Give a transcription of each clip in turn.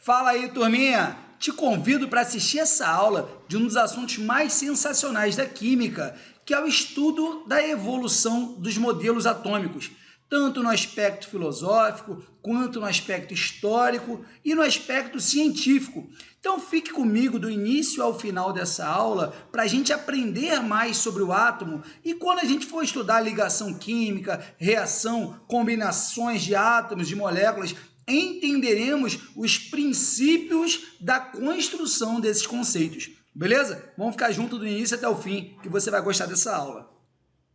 Fala aí, turminha! Te convido para assistir essa aula de um dos assuntos mais sensacionais da química, que é o estudo da evolução dos modelos atômicos, tanto no aspecto filosófico, quanto no aspecto histórico e no aspecto científico. Então fique comigo do início ao final dessa aula para a gente aprender mais sobre o átomo e quando a gente for estudar ligação química, reação, combinações de átomos, de moléculas, entenderemos os princípios da construção desses conceitos, beleza? Vamos ficar junto do início até o fim, que você vai gostar dessa aula.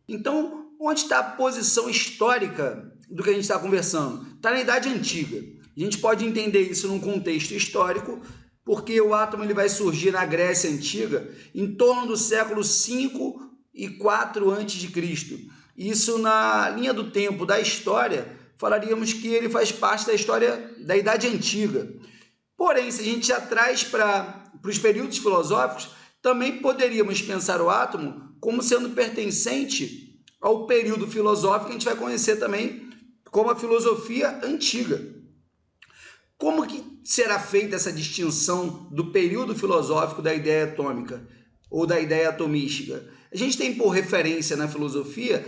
Então, onde está a posição histórica do que a gente está conversando? Está na Idade Antiga. A gente pode entender isso num contexto histórico, porque o átomo ele vai surgir na Grécia Antiga em torno do século 5 e 4 a.C. Isso na linha do tempo da história, falaríamos que ele faz parte da história da Idade Antiga. Porém, se a gente já traz para os períodos filosóficos, também poderíamos pensar o átomo como sendo pertencente ao período filosófico que a gente vai conhecer também como a filosofia antiga. Como que será feita essa distinção do período filosófico da ideia atômica ou da ideia atomística? A gente tem por referência na filosofia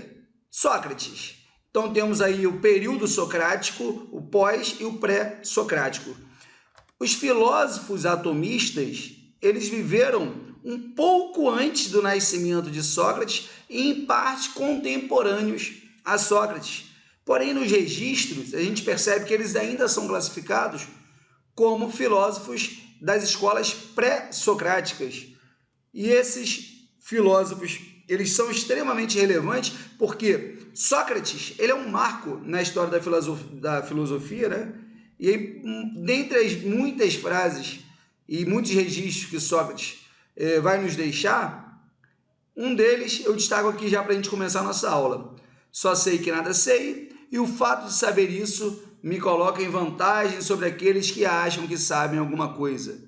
Sócrates. Então temos aí o período socrático, o pós e o pré-socrático. Os filósofos atomistas, eles viveram um pouco antes do nascimento de Sócrates e em parte contemporâneos a Sócrates. Porém, nos registros, a gente percebe que eles ainda são classificados como filósofos das escolas pré-socráticas. E esses filósofos, eles são extremamente relevantes porque Sócrates, ele é um marco na história da filosofia, né? E dentre as muitas frases e muitos registros que Sócrates vai nos deixar, um deles eu destaco aqui já para a gente começar a nossa aula. Só sei que nada sei, e o fato de saber isso me coloca em vantagem sobre aqueles que acham que sabem alguma coisa.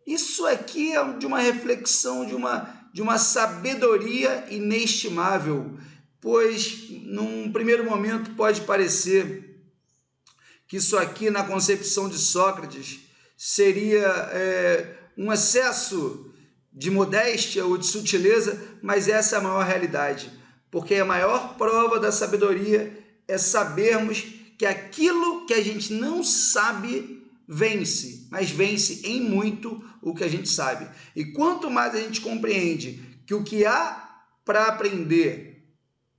Isso aqui é de uma reflexão, de uma sabedoria inestimável, pois num primeiro momento pode parecer que isso aqui na concepção de Sócrates seria um excesso de modéstia ou de sutileza, mas essa é a maior realidade, porque a maior prova da sabedoria é sabermos que aquilo que a gente não sabe vence, mas vence em muito o que a gente sabe. E quanto mais a gente compreende que o que há para aprender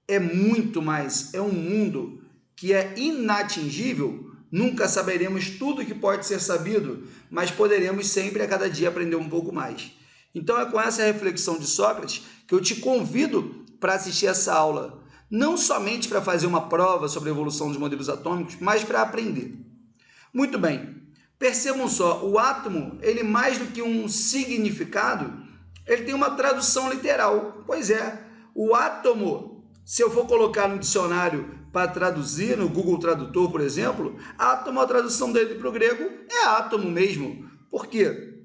é muito mais, é um mundo que é inatingível, nunca saberemos tudo que pode ser sabido, mas poderemos sempre a cada dia aprender um pouco mais. Então é com essa reflexão de Sócrates que eu te convido para assistir essa aula, não somente para fazer uma prova sobre a evolução dos modelos atômicos, mas para aprender. Muito bem, percebam só, o átomo, ele mais do que um significado, ele tem uma tradução literal. Pois é, o átomo, se eu for colocar no dicionário para traduzir, no Google Tradutor, por exemplo, átomo, a tradução dele para o grego é átomo mesmo. Por quê?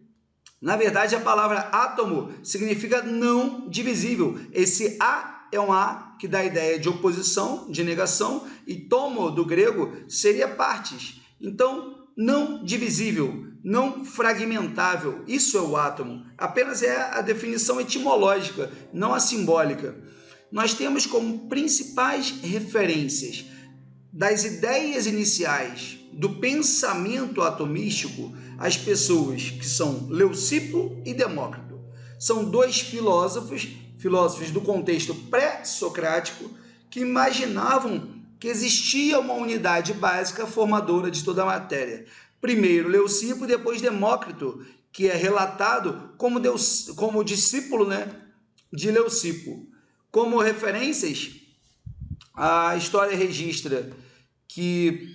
Na verdade, a palavra átomo significa não divisível. Esse A é um A que dá a ideia de oposição, de negação, e tomo, do grego, seria partes. Então, não divisível, não fragmentável. Isso é o átomo. Apenas é a definição etimológica, não a simbólica. Nós temos como principais referências das ideias iniciais do pensamento atomístico as pessoas que são Leucipo e Demócrito. São dois filósofos do contexto pré-socrático que imaginavam que existia uma unidade básica formadora de toda a matéria. Primeiro Leucipo e depois Demócrito, que é relatado como discípulo, né, de Leucipo. Como referências, a história registra que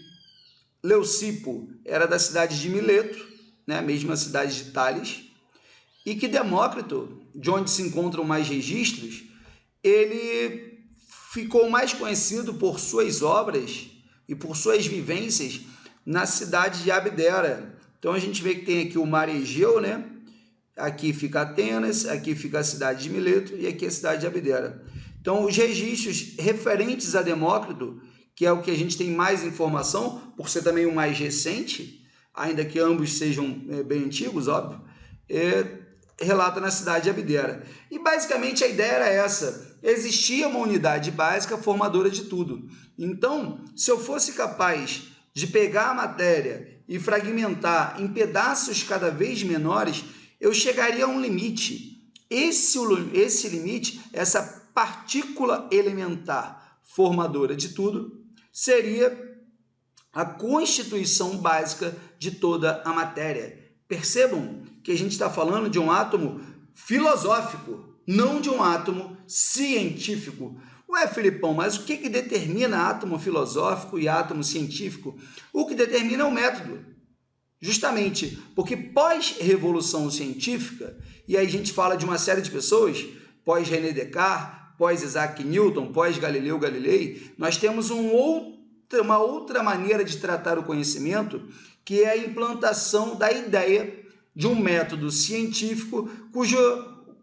Leucipo era da cidade de Mileto, né, a mesma cidade de Tales, e que Demócrito, de onde se encontram mais registros, ele ficou mais conhecido por suas obras e por suas vivências na cidade de Abdera. Então a gente vê que tem aqui o mar Egeu, né? Aqui fica Atenas, aqui fica a cidade de Mileto e aqui a cidade de Abdera. Então, os registros referentes a Demócrito, que é o que a gente tem mais informação, por ser também o mais recente, ainda que ambos sejam bem antigos, óbvio, relata na cidade de Abdera. E basicamente a ideia era essa: existia uma unidade básica formadora de tudo. Então, se eu fosse capaz de pegar a matéria e fragmentar em pedaços cada vez menores, eu chegaria a um limite. Esse limite, essa partícula elementar formadora de tudo, seria a constituição básica de toda a matéria. Percebam que a gente está falando de um átomo filosófico, não de um átomo científico. Ué, Filipão, mas o que determina átomo filosófico e átomo científico? O que determina é o método. Justamente porque pós-revolução científica, e aí a gente fala de uma série de pessoas, pós-René Descartes, pós-Isaac Newton, pós-Galileu Galilei, nós temos uma outra maneira de tratar o conhecimento, que é a implantação da ideia de um método científico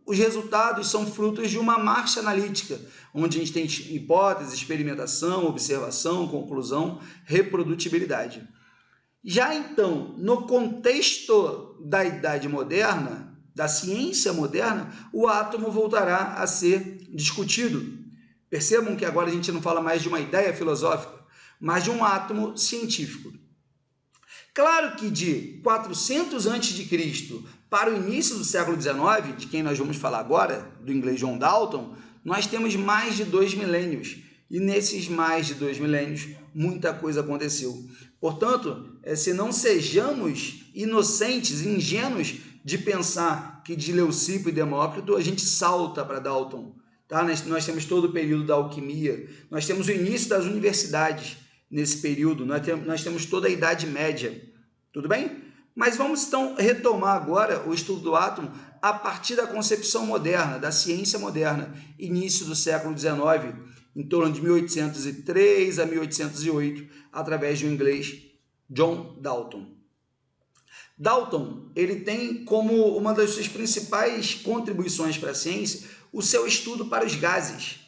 os resultados são frutos de uma marcha analítica, onde a gente tem hipótese, experimentação, observação, conclusão, reprodutibilidade. Já então, no contexto da Idade Moderna, da ciência moderna, o átomo voltará a ser discutido. Percebam que agora a gente não fala mais de uma ideia filosófica, mas de um átomo científico. Claro que de 400 a.C. para o início do século XIX, de quem nós vamos falar agora, do inglês John Dalton, nós temos mais de 2 milênios. E nesses mais de 2 milênios, muita coisa aconteceu. Portanto, se não sejamos inocentes, ingênuos de pensar que de Leucipo e Demócrito a gente salta para Dalton. Tá? Nós temos todo o período da alquimia, nós temos o início das universidades nesse período, nós temos toda a Idade Média, tudo bem? Mas vamos então retomar agora o estudo do átomo a partir da concepção moderna, da ciência moderna, início do século XIX, em torno de 1803 a 1808, através de um inglês, John Dalton. Dalton, ele tem como uma das suas principais contribuições para a ciência o seu estudo para os gases.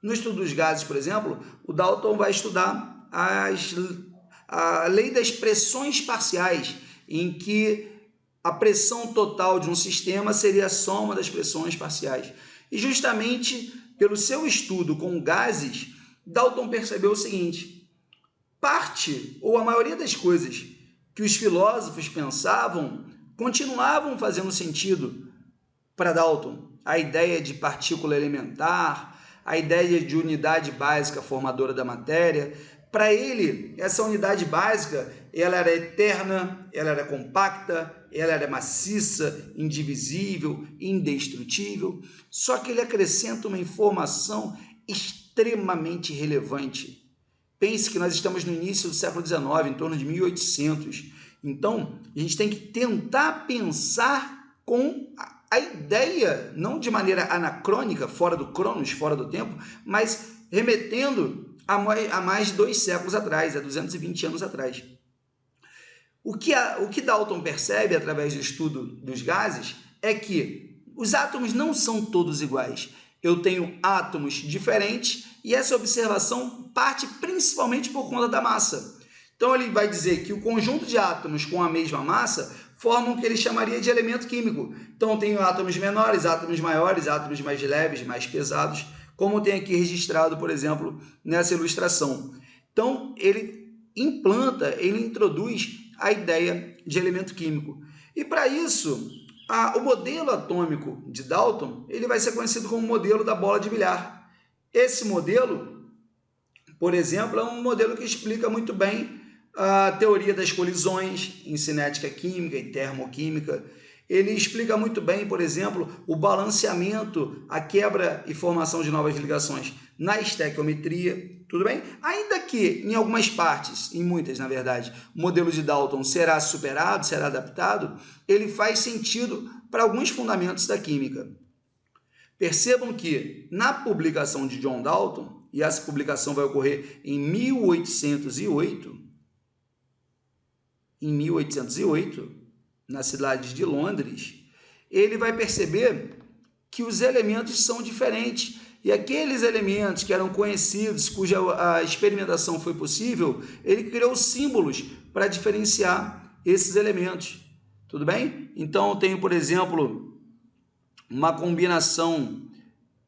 No estudo dos gases, por exemplo, o Dalton vai estudar a lei das pressões parciais, em que a pressão total de um sistema seria a soma das pressões parciais. E justamente pelo seu estudo com gases, Dalton percebeu o seguinte: parte ou a maioria das coisas que os filósofos pensavam continuavam fazendo sentido para Dalton. A ideia de partícula elementar, a ideia de unidade básica formadora da matéria. Para ele, essa unidade básica, ela era eterna, ela era compacta, ela era maciça, indivisível, indestrutível. Só que ele acrescenta uma informação extremamente relevante. Pense que nós estamos no início do século XIX, em torno de 1800. Então, a gente tem que tentar pensar com a ideia, não de maneira anacrônica, fora do cronos, fora do tempo, mas remetendo a mais de 2 séculos atrás, a 220 anos atrás. O que Dalton percebe através do estudo dos gases é que os átomos não são todos iguais. Eu tenho átomos diferentes e essa observação parte principalmente por conta da massa. Então ele vai dizer que o conjunto de átomos com a mesma massa formam o que ele chamaria de elemento químico. Então eu tenho átomos menores, átomos maiores, átomos mais leves, mais pesados, como tem aqui registrado, por exemplo, nessa ilustração. Então, ele introduz a ideia de elemento químico. E para isso, o modelo atômico de Dalton, ele vai ser conhecido como modelo da bola de bilhar. Esse modelo, por exemplo, é um modelo que explica muito bem a teoria das colisões em cinética química e termoquímica. Ele explica muito bem, por exemplo, o balanceamento, a quebra e formação de novas ligações na estequiometria, tudo bem? Ainda que, em algumas partes, em muitas, na verdade, o modelo de Dalton será superado, será adaptado, ele faz sentido para alguns fundamentos da química. Percebam que, na publicação de John Dalton, e essa publicação vai ocorrer em 1808, na cidade de Londres, ele vai perceber que os elementos são diferentes e aqueles elementos que eram conhecidos, cuja a experimentação foi possível, ele criou símbolos para diferenciar esses elementos, tudo bem? Então, eu tenho, por exemplo, uma combinação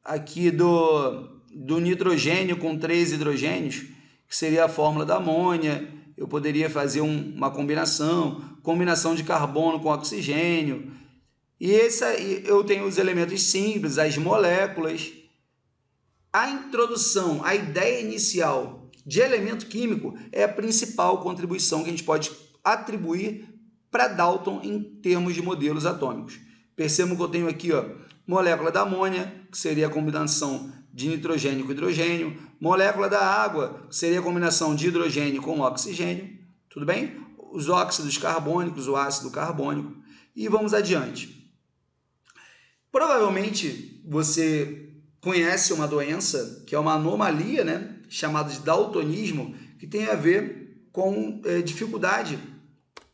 aqui do nitrogênio com 3 hidrogênios, que seria a fórmula da amônia. Eu poderia fazer uma combinação de carbono com oxigênio. E eu tenho os elementos simples, as moléculas. A introdução, a ideia inicial de elemento químico é a principal contribuição que a gente pode atribuir para Dalton em termos de modelos atômicos. Percebam que eu tenho aqui, molécula da amônia, que seria a combinação de nitrogênio com hidrogênio, molécula da água, que seria a combinação de hidrogênio com oxigênio, tudo bem? Os óxidos carbônicos, o ácido carbônico, e vamos adiante. Provavelmente você conhece uma doença que é uma anomalia, né, chamada de daltonismo, que tem a ver com dificuldade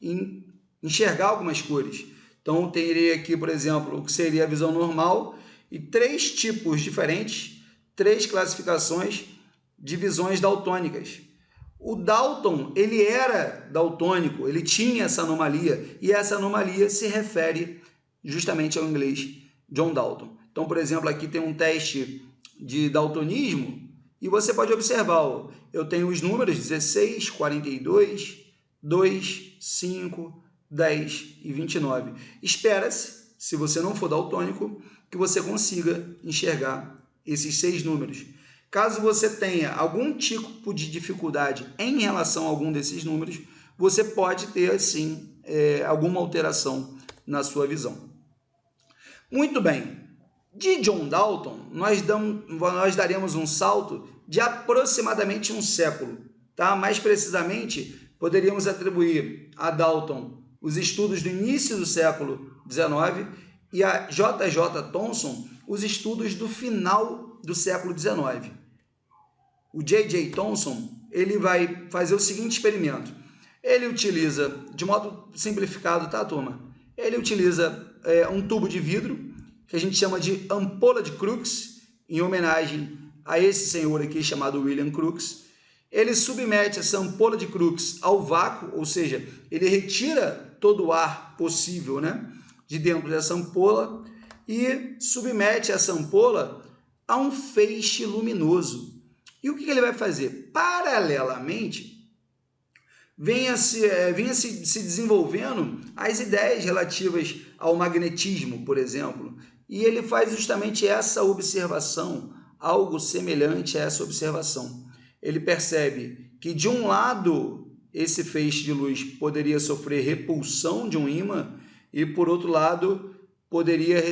em enxergar algumas cores. Então, teria aqui, por exemplo, o que seria a visão normal e 3 tipos diferentes, 3 classificações de visões daltônicas. O Dalton, ele era daltônico, ele tinha essa anomalia, e essa anomalia se refere justamente ao inglês John Dalton. Então, por exemplo, aqui tem um teste de daltonismo, e você pode observar, eu tenho os números 16, 42, 2, 5, 10 e 29. Espera-se, se você não for daltônico, que você consiga enxergar esses 6 números. Caso você tenha algum tipo de dificuldade em relação a algum desses números, você pode ter, sim, alguma alteração na sua visão. Muito bem. De John Dalton, nós daremos um salto de aproximadamente um século. Tá? Mais precisamente, poderíamos atribuir a Dalton os estudos do início do século XIX e a J.J. Thomson os estudos do final do século XIX. O J.J. Thomson, ele vai fazer o seguinte experimento. Ele utiliza, de modo simplificado, tá, turma? Ele utiliza um tubo de vidro, que a gente chama de ampola de Crookes, em homenagem a esse senhor aqui chamado William Crookes. Ele submete essa ampola de Crookes ao vácuo, ou seja, ele retira todo o ar possível, né, de dentro dessa ampola e submete essa ampola a um feixe luminoso. E o que ele vai fazer? Paralelamente, vinha se desenvolvendo as ideias relativas ao magnetismo, por exemplo, e ele faz justamente essa observação, algo semelhante a essa observação. Ele percebe que, de um lado, esse feixe de luz poderia sofrer repulsão de um ímã e, por outro lado, poderia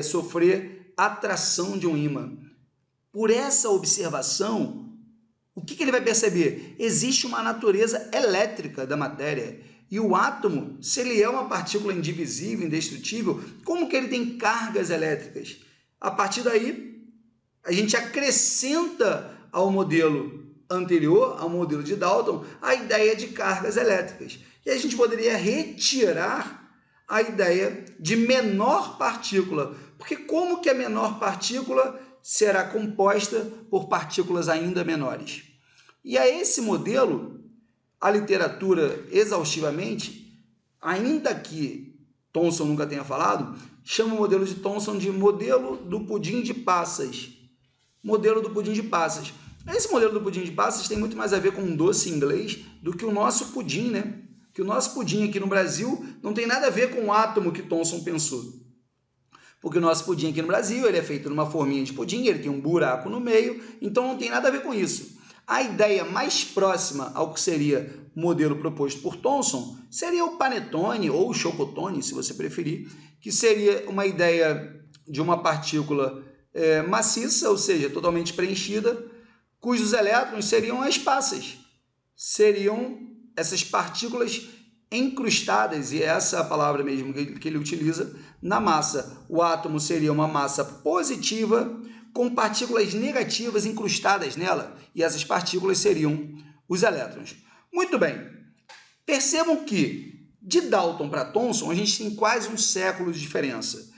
sofrer atração de um ímã. Por essa observação, o que ele vai perceber? Existe uma natureza elétrica da matéria. E o átomo, se ele é uma partícula indivisível, indestrutível, como que ele tem cargas elétricas? A partir daí, a gente acrescenta ao modelo anterior, ao modelo de Dalton, a ideia de cargas elétricas. E a gente poderia retirar a ideia de menor partícula, porque como que a menor partícula será composta por partículas ainda menores? E a esse modelo, a literatura exaustivamente, ainda que Thomson nunca tenha falado, chama o modelo de Thomson de modelo do pudim de passas. Modelo do pudim de passas. Esse modelo do pudim de passas tem muito mais a ver com um doce inglês do que o nosso pudim, né? Que o nosso pudim aqui no Brasil não tem nada a ver com o átomo que Thomson pensou. Porque o nosso pudim aqui no Brasil, ele é feito numa forminha de pudim, ele tem um buraco no meio, então não tem nada a ver com isso. A ideia mais próxima ao que seria o modelo proposto por Thomson seria o panetone ou o chocotone, se você preferir, que seria uma ideia de uma partícula maciça, ou seja, totalmente preenchida, cujos elétrons seriam as passas, seriam essas partículas encrustadas, e essa é a palavra mesmo que ele utiliza, na massa. O átomo seria uma massa positiva com partículas negativas incrustadas nela, e essas partículas seriam os elétrons. Muito bem, percebam que de Dalton para Thomson a gente tem quase um século de diferença.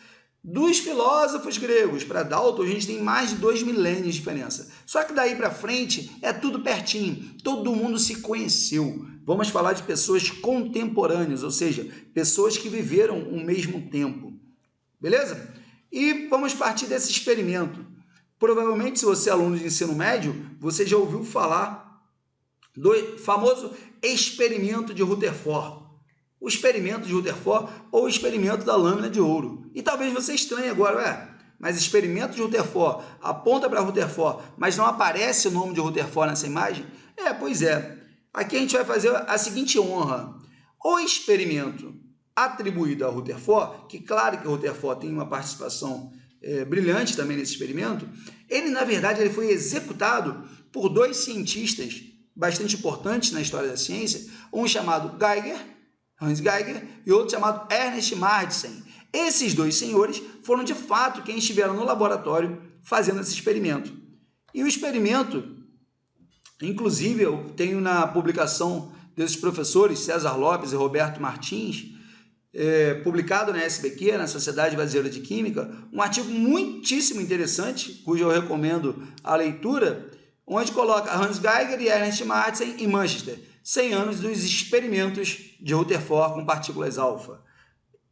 Dos filósofos gregos para Dalton, a gente tem mais de 2 milênios de diferença. Só que daí para frente é tudo pertinho, todo mundo se conheceu. Vamos falar de pessoas contemporâneas, ou seja, pessoas que viveram o mesmo tempo. Beleza? E vamos partir desse experimento. Provavelmente, se você é aluno de ensino médio, você já ouviu falar do famoso experimento de Rutherford. O experimento de Rutherford ou o experimento da lâmina de ouro. E talvez você estranhe agora, mas experimento de Rutherford aponta para Rutherford, mas não aparece o nome de Rutherford nessa imagem? Pois é. Aqui a gente vai fazer a seguinte honra. O experimento atribuído a Rutherford, que claro que o Rutherford tem uma participação brilhante também nesse experimento, ele na verdade ele foi executado por 2 cientistas bastante importantes na história da ciência, um chamado Hans Geiger e outro chamado Ernest Martin. Esses 2 senhores foram de fato quem estiveram no laboratório fazendo esse experimento. E o experimento, inclusive eu tenho na publicação desses professores, César Lopes e Roberto Martins, publicado na SBQ, na Sociedade Brasileira de Química, um artigo muitíssimo interessante, cujo eu recomendo a leitura, onde coloca Hans Geiger e Ernest Martin em Manchester, 100 anos dos experimentos de Rutherford com partículas alfa.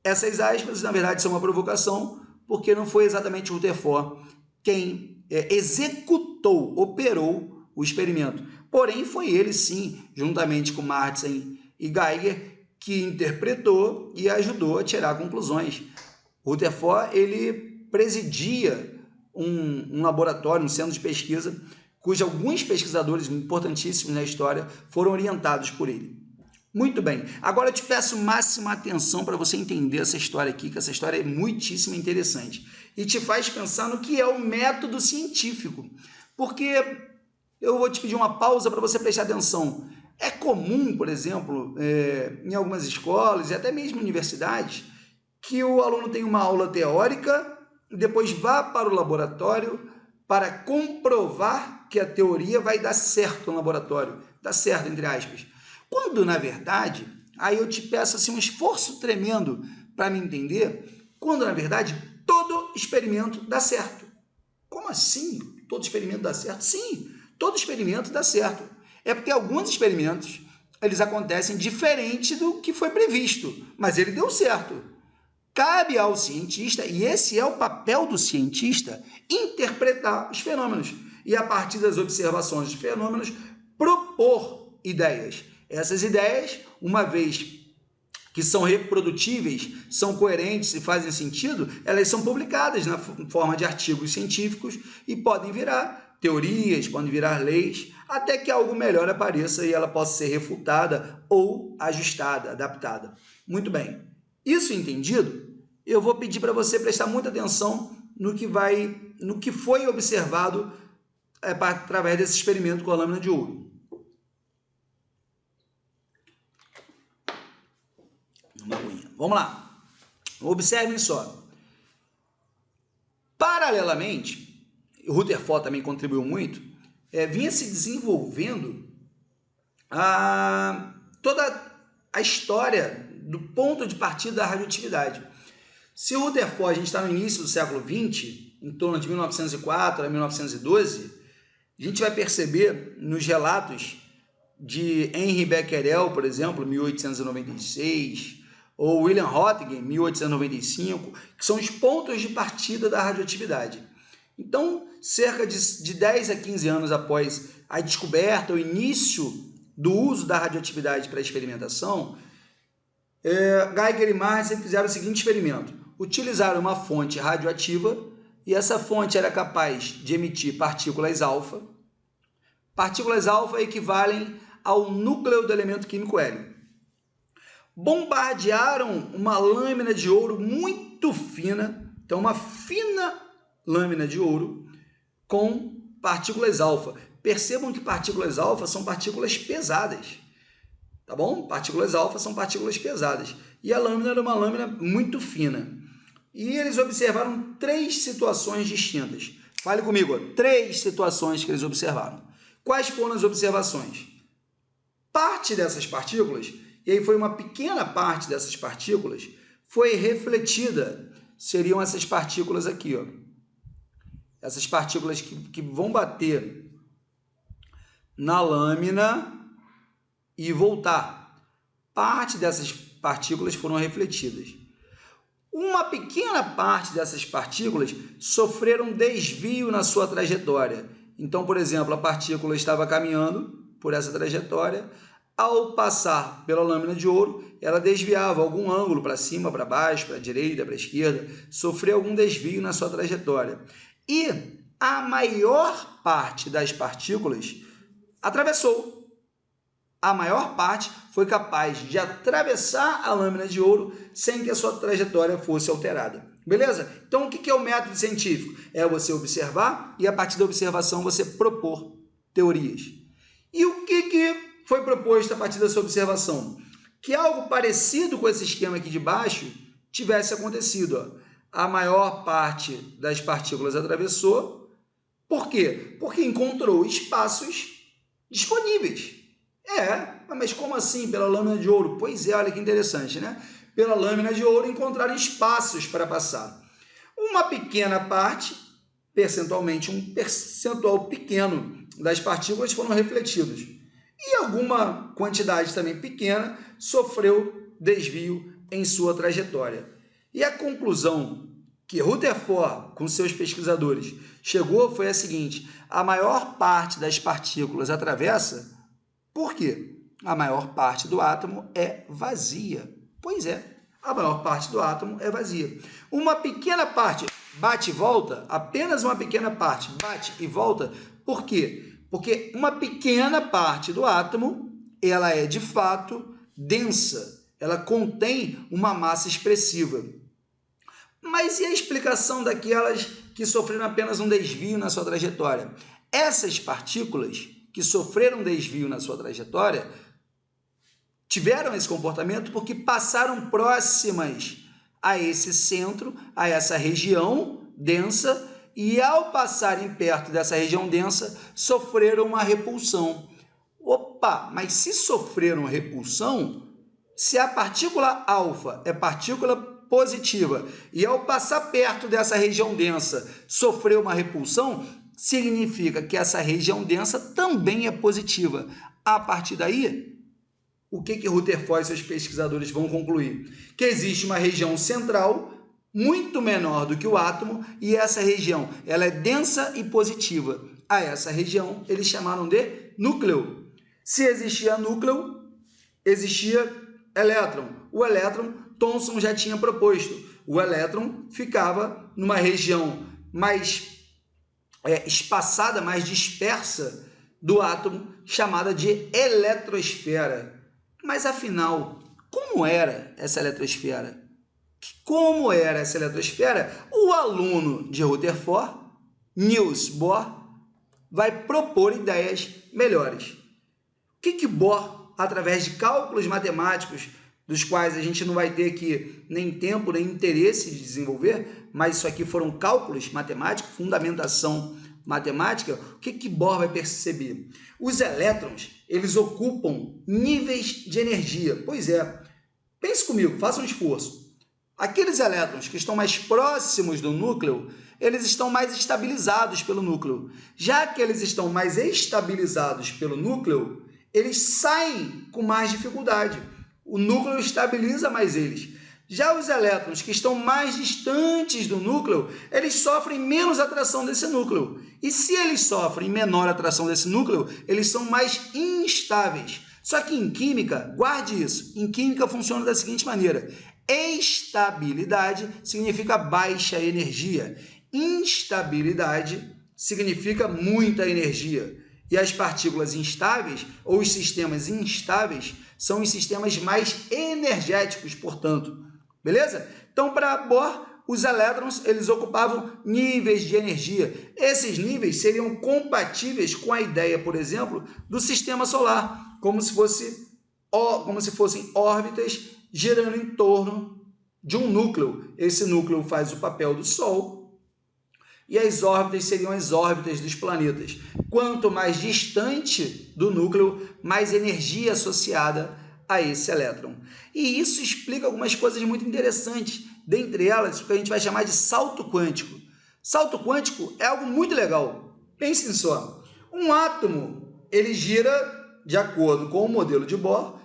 Essas aspas, na verdade, são uma provocação, porque não foi exatamente Rutherford quem executou, operou o experimento. Porém, foi ele, sim, juntamente com Martin e Geiger, que interpretou e ajudou a tirar conclusões. Rutherford, ele presidia um laboratório, um centro de pesquisa, cujos alguns pesquisadores importantíssimos na história foram orientados por ele. Muito bem, agora eu te peço máxima atenção para você entender essa história aqui, que essa história é muitíssimo interessante e te faz pensar no que é o método científico, porque eu vou te pedir uma pausa para você prestar atenção. É comum, por exemplo, em algumas escolas e até mesmo universidades, que o aluno tenha uma aula teórica e depois vá para o laboratório para comprovar que a teoria vai dar certo no laboratório, dar certo, entre aspas. Quando, na verdade, aí eu te peço assim, um esforço tremendo para me entender, quando, na verdade, todo experimento dá certo. Como assim? Todo experimento dá certo? Sim, todo experimento dá certo. É porque alguns experimentos, eles acontecem diferente do que foi previsto, mas ele deu certo. Cabe ao cientista, e esse é o papel do cientista, interpretar os fenômenos e, a partir das observações dos fenômenos, propor ideias. Essas ideias, uma vez que são reprodutíveis, são coerentes e fazem sentido, elas são publicadas na forma de artigos científicos e podem virar teorias, podem virar leis, até que algo melhor apareça e ela possa ser refutada ou ajustada, adaptada. Muito bem. Isso entendido, eu vou pedir para você prestar muita atenção no que foi observado através desse experimento com a lâmina de ouro. Vamos lá. Observem só. Paralelamente, o Rutherford também contribuiu muito, vinha se desenvolvendo toda a história do ponto de partida da radioatividade. Se o Rutherford, a gente está no início do século XX, em torno de 1904 a 1912, a gente vai perceber nos relatos de Henri Becquerel, por exemplo, 1896, ou William Röntgen, 1895, que são os pontos de partida da radioatividade. Então, cerca de 10 a 15 anos após a descoberta, o início do uso da radioatividade para experimentação, Geiger e Martin fizeram o seguinte experimento. Utilizaram uma fonte radioativa e essa fonte era capaz de emitir partículas alfa. Partículas alfa equivalem ao núcleo do elemento químico hélio. Bombardearam uma lâmina de ouro muito fina, então uma fina lâmina de ouro com partículas alfa. Percebam que partículas alfa são partículas pesadas, tá bom? Partículas alfa são partículas pesadas. E a lâmina era uma lâmina muito fina. E eles observaram 3 situações distintas. Fale comigo, 3 situações que eles observaram. Quais foram as observações? Parte dessas partículas, e aí foi uma pequena parte dessas partículas, foi refletida seriam essas partículas aqui, ó. Essas partículas que vão bater na lâmina e voltar. Parte dessas partículas foram refletidas. Uma pequena parte dessas partículas sofreram desvio na sua trajetória. Então, por exemplo, a partícula estava caminhando por essa trajetória. Ao passar pela lâmina de ouro, ela desviava algum ângulo para cima, para baixo, para a direita, para a esquerda, sofreu algum desvio na sua trajetória. E a maior parte das partículas atravessou. A maior parte foi capaz de atravessar a lâmina de ouro sem que a sua trajetória fosse alterada. Beleza? Então, o que é o método científico? É você observar e, a partir da observação, você propor teorias. E o que foi proposto a partir dessa observação? Que algo parecido com esse esquema aqui de baixo tivesse acontecido. Ó. A maior parte das partículas atravessou. Por quê? Porque encontrou espaços disponíveis. Mas como assim pela lâmina de ouro? Pois é, olha que interessante, né? Pela lâmina de ouro encontraram espaços para passar. Uma pequena parte, percentualmente um percentual pequeno das partículas foram refletidos. E alguma quantidade também pequena sofreu desvio em sua trajetória. E a conclusão que Rutherford, com seus pesquisadores, chegou foi a seguinte: a maior parte das partículas atravessa. Por quê? A maior parte do átomo é vazia. Pois é, a maior parte do átomo é vazia. Uma pequena parte bate e volta, apenas uma pequena parte bate e volta. Por quê? Porque uma pequena parte do átomo, ela é de fato densa, ela contém uma massa expressiva. Mas e a explicação daquelas que sofreram apenas um desvio na sua trajetória? Essas partículas que sofreram desvio na sua trajetória tiveram esse comportamento porque passaram próximas a esse centro, a essa região densa, e ao passarem perto dessa região densa, sofreram uma repulsão. Opa, mas se sofreram repulsão, se a partícula alfa é partícula positiva e ao passar perto dessa região densa sofreu uma repulsão, significa que essa região densa também é positiva. A partir daí, o que Rutherford e seus pesquisadores vão concluir? Que existe uma região central muito menor do que o átomo e essa região ela é densa e positiva. A essa região eles chamaram de núcleo. Se existia núcleo, existia elétron. O elétron, Thomson já tinha proposto. O elétron ficava numa região mais espaçada, mais dispersa do átomo, chamada de eletrosfera. Mas, afinal, como era essa eletrosfera? Como era essa eletrosfera? O aluno de Rutherford, Niels Bohr, vai propor ideias melhores. O que Bohr, através de cálculos matemáticos, dos quais a gente não vai ter aqui nem tempo, nem interesse de desenvolver, mas isso aqui foram cálculos matemáticos, fundamentação matemática, o que Bohr vai perceber? Os elétrons, eles ocupam níveis de energia. Pois é, pense comigo, faça um esforço. Aqueles elétrons que estão mais próximos do núcleo, eles estão mais estabilizados pelo núcleo. Já que eles estão mais estabilizados pelo núcleo, eles saem com mais dificuldade. O núcleo estabiliza mais eles. Já os elétrons que estão mais distantes do núcleo, eles sofrem menos atração desse núcleo. E se eles sofrem menor atração desse núcleo, eles são mais instáveis. Só que em química, guarde isso, em química funciona da seguinte maneira: estabilidade significa baixa energia, instabilidade significa muita energia. E as partículas instáveis, ou os sistemas instáveis, são os sistemas mais energéticos, portanto. Beleza? Então, para Bohr, os elétrons eles ocupavam níveis de energia. Esses níveis seriam compatíveis com a ideia, por exemplo, do sistema solar, como se fossem órbitas girando em torno de um núcleo. Esse núcleo faz o papel do Sol e as órbitas seriam as órbitas dos planetas. Quanto mais distante do núcleo, mais energia associada a esse elétron. E isso explica algumas coisas muito interessantes. dentre elas, o que a gente vai chamar de salto quântico. Salto quântico é algo muito legal. Pensem só, um átomo, ele gira de acordo com o modelo de Bohr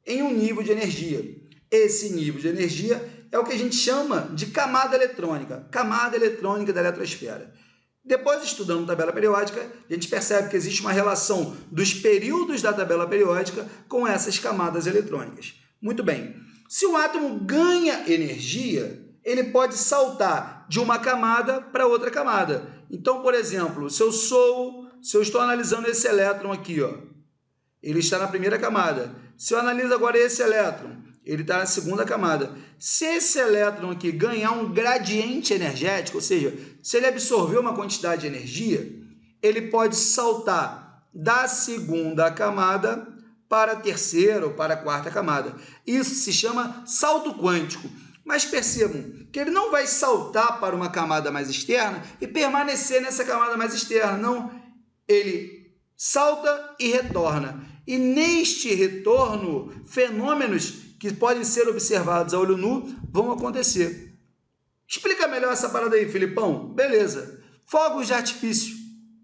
em um nível de energia. Esse nível de energia é o que a gente chama de camada eletrônica da eletrosfera. Depois, estudando tabela periódica, a gente percebe que existe uma relação dos períodos da tabela periódica com essas camadas eletrônicas. Muito bem, se o átomo ganha energia, ele pode saltar de uma camada para outra camada. Então, por exemplo, se eu estou analisando esse elétron aqui, ó, ele está na primeira camada. Se eu analiso agora esse elétron, ele está na segunda camada. Se esse elétron aqui ganhar um gradiente energético, ou seja, se ele absorver uma quantidade de energia, ele pode saltar da segunda camada para a terceira ou para a quarta camada. Isso se chama salto quântico. Mas percebam que ele não vai saltar para uma camada mais externa e permanecer nessa camada mais externa. Não, ele salta e retorna. E neste retorno, fenômenos que podem ser observados a olho nu vão acontecer. Explica melhor essa parada aí, Filipão. Beleza. Fogos de artifício.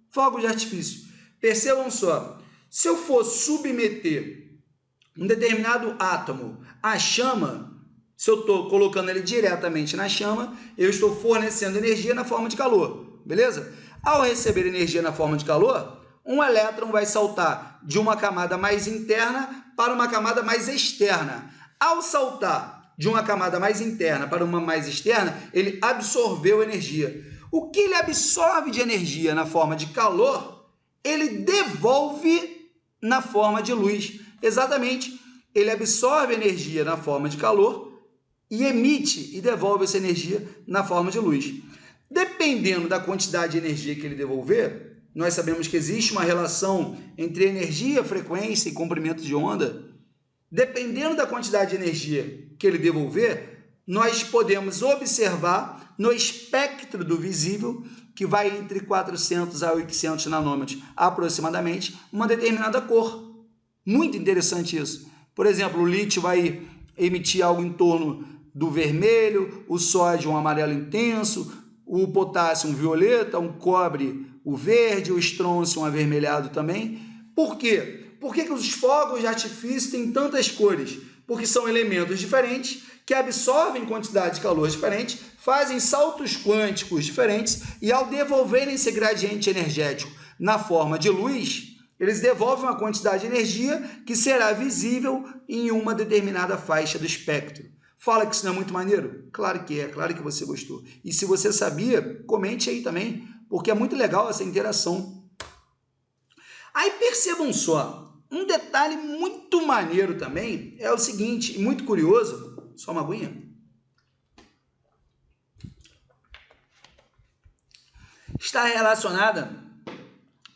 Fogos de artifício. Percebam só. Se eu for submeter um determinado átomo à chama, se eu estou colocando ele diretamente na chama, eu estou fornecendo energia na forma de calor. Beleza? Ao receber energia na forma de calor, um elétron vai saltar de uma camada mais interna para uma camada mais externa. Ao saltar de uma camada mais interna para uma mais externa, ele absorveu energia. O que ele absorve de energia na forma de calor, ele devolve na forma de luz. Exatamente, ele absorve energia na forma de calor e emite e devolve essa energia na forma de luz. Dependendo da quantidade de energia que ele devolver, nós sabemos que existe uma relação entre energia, frequência e comprimento de onda. Dependendo da quantidade de energia que ele devolver, nós podemos observar no espectro do visível, que vai entre 400 a 800 nanômetros aproximadamente, uma determinada cor. Muito interessante isso. Por exemplo, o lítio vai emitir algo em torno do vermelho, o sódio um amarelo intenso, o potássio um violeta, um cobre o verde, o estrôncio um avermelhado também. Por quê? Por que os fogos de artifício têm tantas cores? Porque são elementos diferentes que absorvem quantidade de calor diferente, fazem saltos quânticos diferentes e ao devolverem esse gradiente energético na forma de luz, eles devolvem uma quantidade de energia que será visível em uma determinada faixa do espectro. Fala que isso não é muito maneiro? Claro que é, claro que você gostou. E se você sabia, comente aí também, porque é muito legal essa interação. Aí percebam só, um detalhe muito maneiro também é o seguinte, muito curioso, só uma aguinha. Está relacionada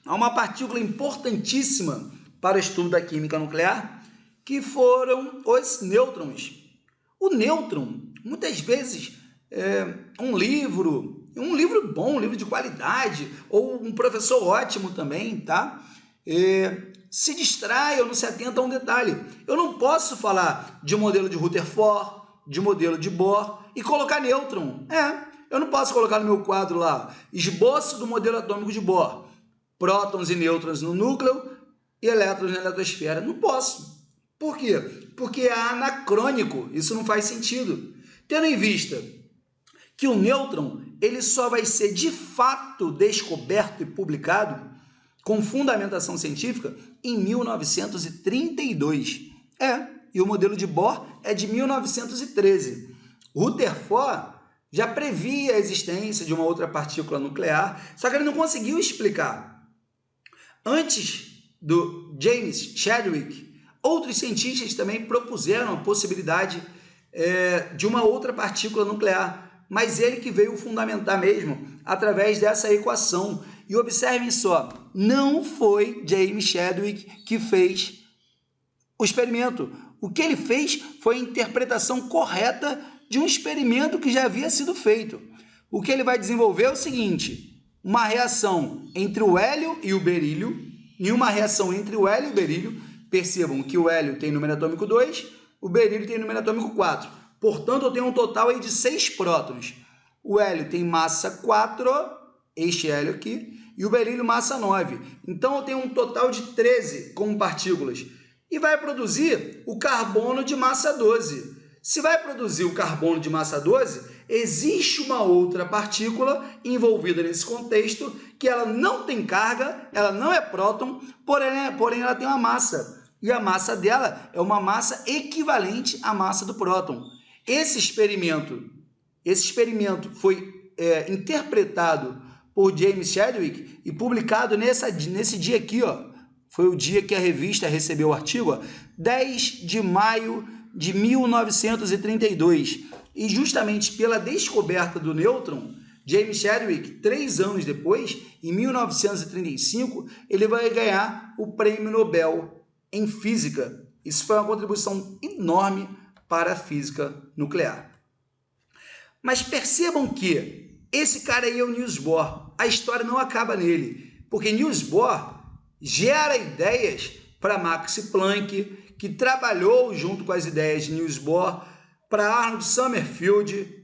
a uma partícula importantíssima para o estudo da química nuclear, que foram os nêutrons. O nêutron, muitas vezes, um livro bom, um livro de qualidade, ou um professor ótimo também, tá? Se distrai ou não se atenta a um detalhe. Eu não posso falar de um modelo de Rutherford, de um modelo de Bohr e colocar nêutron. Eu não posso colocar no meu quadro lá, esboço do modelo atômico de Bohr, prótons e nêutrons no núcleo e elétrons na eletrosfera. Não posso. Por quê? Porque é anacrônico, isso não faz sentido. Tendo em vista que o nêutron ele só vai ser de fato descoberto e publicado com fundamentação científica em 1932. E o modelo de Bohr é de 1913. Rutherford já previa a existência de uma outra partícula nuclear, só que ele não conseguiu explicar. Antes do James Chadwick, outros cientistas também propuseram a possibilidade de uma outra partícula nuclear, mas ele que veio fundamentar mesmo através dessa equação. E observem só, não foi James Chadwick que fez o experimento. O que ele fez foi a interpretação correta de um experimento que já havia sido feito. O que ele vai desenvolver é o seguinte, uma reação entre o hélio e o berílio, e uma reação entre o hélio e o berílio, percebam que o hélio tem número atômico 2, o berílio tem número atômico 4. Portanto, eu tenho um total aí de 6 prótons. O hélio tem massa 4, este hélio aqui, e o berílio massa 9. Então, eu tenho um total de 13 como partículas. E vai produzir o carbono de massa 12. Se vai produzir o carbono de massa 12, existe uma outra partícula envolvida nesse contexto que ela não tem carga, ela não é próton, porém ela tem uma massa. E a massa dela é uma massa equivalente à massa do próton. Esse experimento foi interpretado por James Chadwick e publicado nesse dia aqui, ó. Foi o dia que a revista recebeu o artigo, ó, 10 de maio de 1932. E justamente pela descoberta do nêutron, James Chadwick, 3 anos depois, em 1935, ele vai ganhar o Prêmio Nobel em Física. Isso foi uma contribuição enorme para a física nuclear. Mas percebam que esse cara aí é o Niels Bohr. A história não acaba nele, porque Niels Bohr gera ideias para Max Planck, que trabalhou junto com as ideias de Niels Bohr, para Arnold Sommerfeld,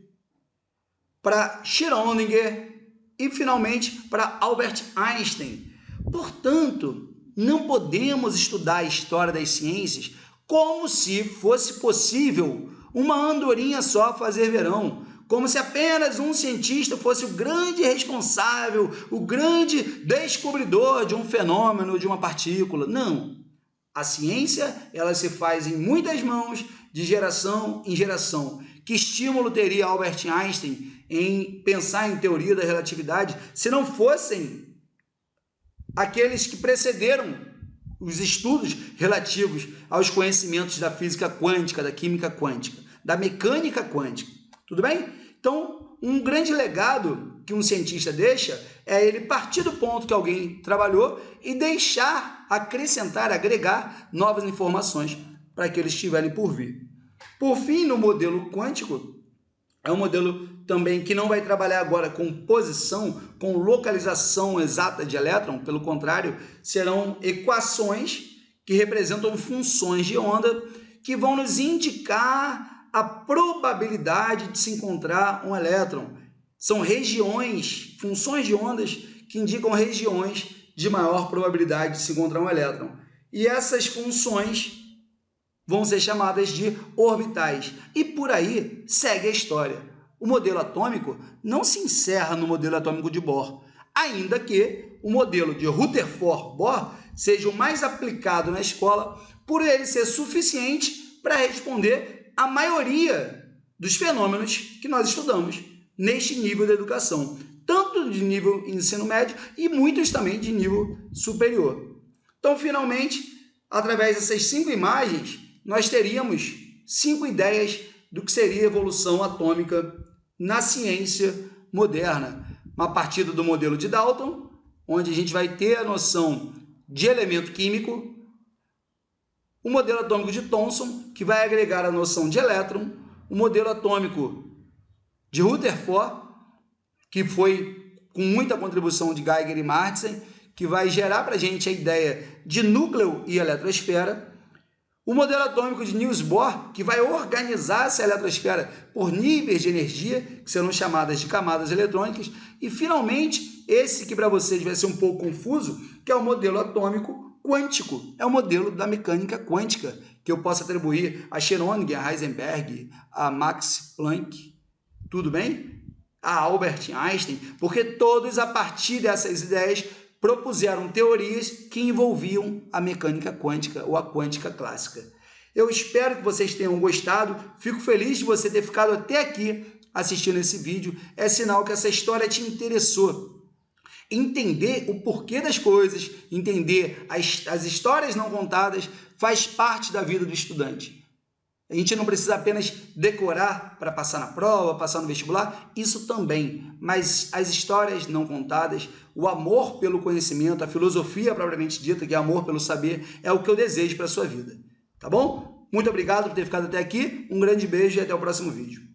para Schrödinger e, finalmente, para Albert Einstein. Portanto, não podemos estudar a história das ciências como se fosse possível uma andorinha só fazer verão, como se apenas um cientista fosse o grande responsável, o grande descobridor de um fenômeno, de uma partícula. Não. A ciência, ela se faz em muitas mãos, de geração em geração. Que estímulo teria Albert Einstein em pensar em teoria da relatividade se não fossem aqueles que precederam os estudos relativos aos conhecimentos da física quântica, da química quântica, da mecânica quântica. Tudo bem? Então, um grande legado que um cientista deixa é ele partir do ponto que alguém trabalhou e deixar, acrescentar, agregar novas informações para aqueles que estiverem por vir. Por fim, no modelo quântico, é um modelo também que não vai trabalhar agora com posição, com localização exata de elétron, pelo contrário, serão equações que representam funções de onda que vão nos indicar a probabilidade de se encontrar um elétron. São regiões, funções de ondas que indicam regiões de maior probabilidade de se encontrar um elétron. E essas funções vão ser chamadas de orbitais. E por aí segue a história. O modelo atômico não se encerra no modelo atômico de Bohr, ainda que o modelo de Rutherford-Bohr seja o mais aplicado na escola por ele ser suficiente para responder a maioria dos fenômenos que nós estudamos neste nível de educação, tanto de nível ensino médio e muitos também de nível superior. Então, finalmente, através dessas 5 imagens, nós teríamos 5 ideias do que seria a evolução atômica na ciência moderna, a partir do modelo de Dalton, onde a gente vai ter a noção de elemento químico, o modelo atômico de Thomson, que vai agregar a noção de elétron, o modelo atômico de Rutherford, que foi com muita contribuição de Geiger e Martsen, que vai gerar para a gente a ideia de núcleo e eletrosfera, o modelo atômico de Niels Bohr, que vai organizar essa eletrosfera por níveis de energia, que serão chamadas de camadas eletrônicas, e finalmente, esse que para vocês vai ser um pouco confuso, que é o modelo atômico quântico, é o modelo da mecânica quântica, que eu posso atribuir a Schrödinger, a Heisenberg, a Max Planck, tudo bem? A Albert Einstein, porque todos, a partir dessas ideias, propuseram teorias que envolviam a mecânica quântica ou a quântica clássica. Eu espero que vocês tenham gostado, fico feliz de você ter ficado até aqui assistindo esse vídeo, é sinal que essa história te interessou. Entender o porquê das coisas, entender as histórias não contadas, faz parte da vida do estudante. A gente não precisa apenas decorar para passar na prova, passar no vestibular, isso também. Mas as histórias não contadas, o amor pelo conhecimento, a filosofia propriamente dita, que é amor pelo saber, é o que eu desejo para a sua vida. Tá bom? Muito obrigado por ter ficado até aqui, um grande beijo e até o próximo vídeo.